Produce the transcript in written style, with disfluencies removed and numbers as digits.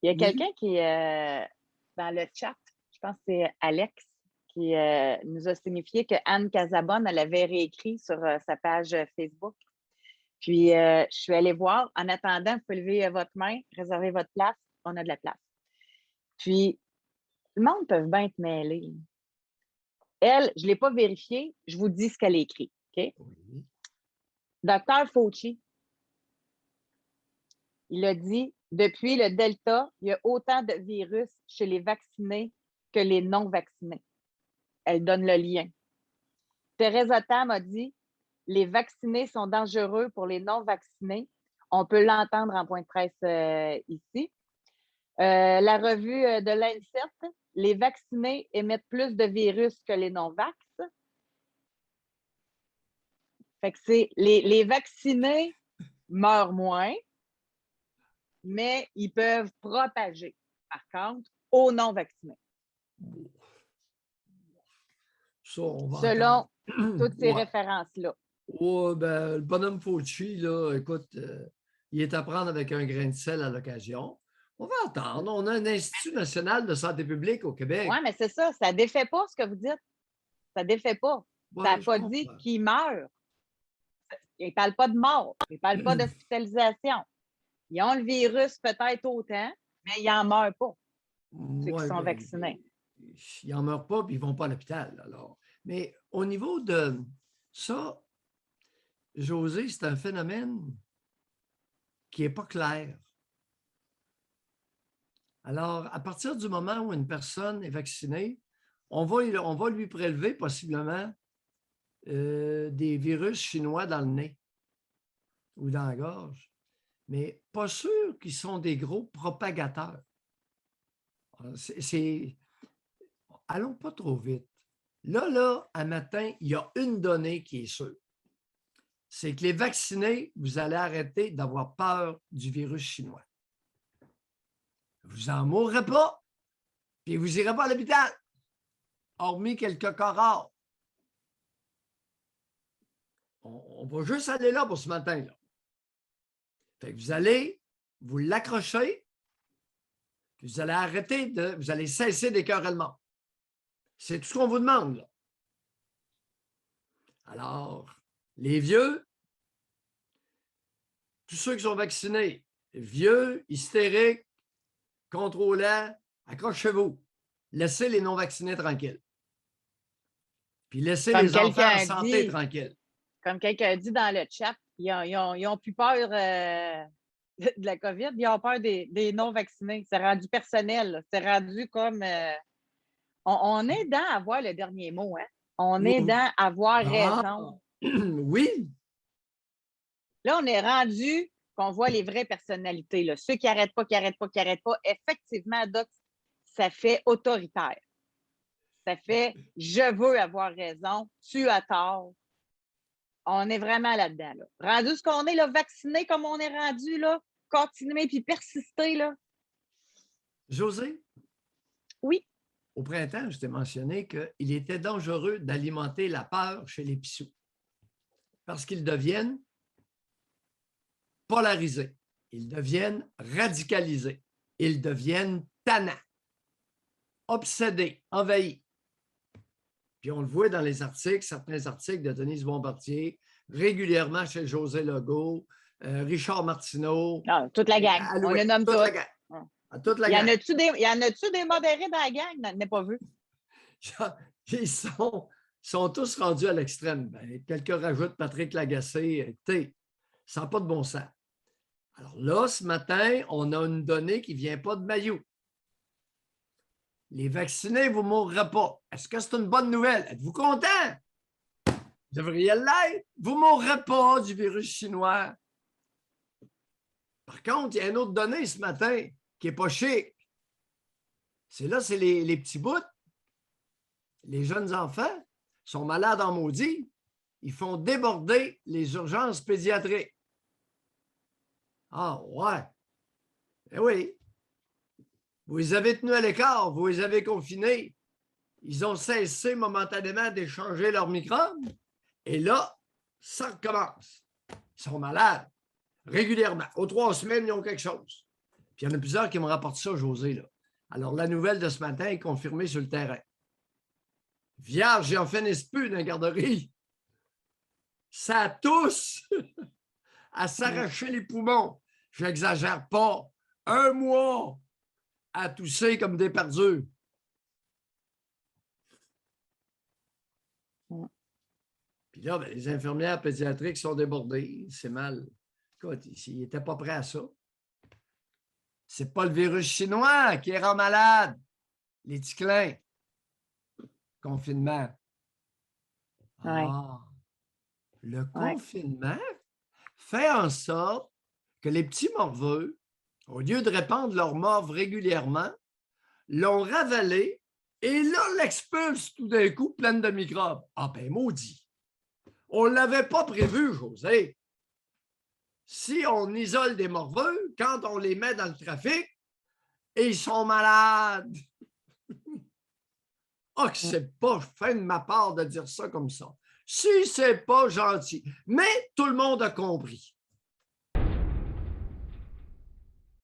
Il y a Oui, quelqu'un qui, dans le chat, je pense que c'est Alex, qui nous a signifié que Anne Casabonne, elle avait réécrit sur sa page Facebook. Puis, je suis allée voir. En attendant, vous pouvez lever votre main, réserver votre place. On a de la place. Puis, le monde peut bien être mêlé. Elle, je ne l'ai pas vérifié. Je vous dis ce qu'elle a écrit. OK? oui. Docteur Fauci, il a dit depuis le Delta, il y a autant de virus chez les vaccinés que les non-vaccinés. Elle donne le lien. Teresa Tam a dit les vaccinés sont dangereux pour les non-vaccinés. On peut l'entendre en point de presse ici. La revue de l'ANSET, les vaccinés émettent plus de virus que les non-vax. Fait que c'est les vaccinés meurent moins, mais ils peuvent propager, par contre, aux non-vaccinés, Bon, ça, on va attendre. selon toutes ces Ouais. références-là. Ouais, ben, le bonhomme Fauci, là, écoute, il est à prendre avec un grain de sel à l'occasion. On va attendre. On a un Institut national de santé publique au Oui, Québec. mais c'est ça, ça ne défait pas ce que vous dites. Ça ne défait pas. Ça n'a Oui, je pas dit comprends. qu'ils meurent. Ils ne parlent pas de mort. Ils ne parlent pas d'hospitalisation. Ils ont le virus peut-être autant, mais ils n'en meurent pas, ceux qui Oui, sont ben, vaccinés. ils n'en meurent pas, puis ils ne vont pas à l'hôpital. Alors. Mais au niveau de ça, José, c'est un phénomène qui n'est pas clair. Alors, à partir du moment où une personne est vaccinée, on va lui prélever possiblement des virus chinois dans le nez ou dans la gorge, mais pas sûr qu'ils sont des gros propagateurs. Allons pas trop vite. Là, un matin, il y a une donnée qui est sûre. C'est que les vaccinés, vous allez arrêter d'avoir peur du virus chinois. Vous n'en mourrez pas, puis vous n'irez pas à l'hôpital, hormis quelques cas rares. On va juste aller là pour ce matin-là. Fait que vous allez vous l'accrocher, puis vous allez vous allez cesser d'écœurer le monde. C'est tout ce qu'on vous demande, là. Alors, les vieux, tous ceux qui sont vaccinés, vieux, hystériques, contrôlants, accrochez-vous. Laissez les non-vaccinés tranquilles. Puis laissez Comme les enfants en quelqu'un santé dit, tranquilles. comme quelqu'un dit dans le chat, ils ont plus peur de la COVID, ils ont peur des non-vaccinés. C'est rendu personnel. C'est rendu comme. On est dans avoir le dernier mot, hein? On est dans avoir Ah, raison. oui, Là, on est rendu qu'on voit les vraies personnalités, là. Ceux qui n'arrêtent pas, qui n'arrêtent pas, qui n'arrêtent pas. Effectivement, Doc, ça fait autoritaire. Ça fait je veux avoir raison, tu as tort. On est vraiment là-dedans. Là. Rendu ce qu'on est, là, vacciné comme on est rendu, là, continuer puis persister, là. José, Oui, au printemps, je t'ai mentionné qu'il était dangereux d'alimenter la peur chez les pissous parce qu'ils deviennent polarisés, ils deviennent radicalisés, ils deviennent tannants, obsédés, envahis. Puis on le voit dans les articles, certains articles de Denise Bombardier, régulièrement chez José Legault, Richard Martineau, non, toute la gang. On le Alouette, nomme toute la toutes. gang. Toute la Il y en gang. a-tu des, il y en a-tu des modérés dans la gang? Je n'ai pas vu. Ils sont tous rendus à l'extrême. Ben, quelques rajoutent Patrick Lagacé. Ça n'a pas de bon sens. Alors là, ce matin, on a une donnée qui ne vient pas de Mailloux. Les vaccinés, vous ne mourrez pas. Est-ce que c'est une bonne nouvelle? Êtes-vous content? Vous devriez l'être. Vous ne mourrez pas du virus chinois. Par contre, il y a une autre donnée ce matin qui n'est pas chic. C'est les petits bouts. Les jeunes enfants sont malades en maudit. Ils font déborder les urgences pédiatriques. Ah, ouais. Eh oui. Vous les avez tenus à l'écart, vous les avez confinés. Ils ont cessé momentanément d'échanger leurs microbes. Et là, ça recommence. Ils sont malades régulièrement. Aux 3 semaines, ils ont quelque chose. Puis il y en a plusieurs qui me rapportent ça, José. Là. Alors, la nouvelle de ce matin est confirmée sur le terrain. Vierge, j'en finisse plus dans la garderie. Ça tousse à s'arracher les poumons. Je n'exagère pas. 1 mois à tousser comme des perdus. Puis là, ben, les infirmières pédiatriques sont débordées. C'est mal. Écoute, ils n'étaient pas prêts à ça. C'est pas le virus chinois qui rend malade. Les ticlins. Confinement. Ah, le confinement fait en sorte que les petits morveux, au lieu de répandre leur morve régulièrement, l'ont ravalé et là, l'expulsent tout d'un coup pleine de microbes. Ah ben, maudit. On ne l'avait pas prévu, José. Si on isole des morveux, quand on les met dans le trafic, ils sont malades. Ah, que c'est pas fin de ma part de dire ça comme ça. Si c'est pas gentil. Mais tout le monde a compris.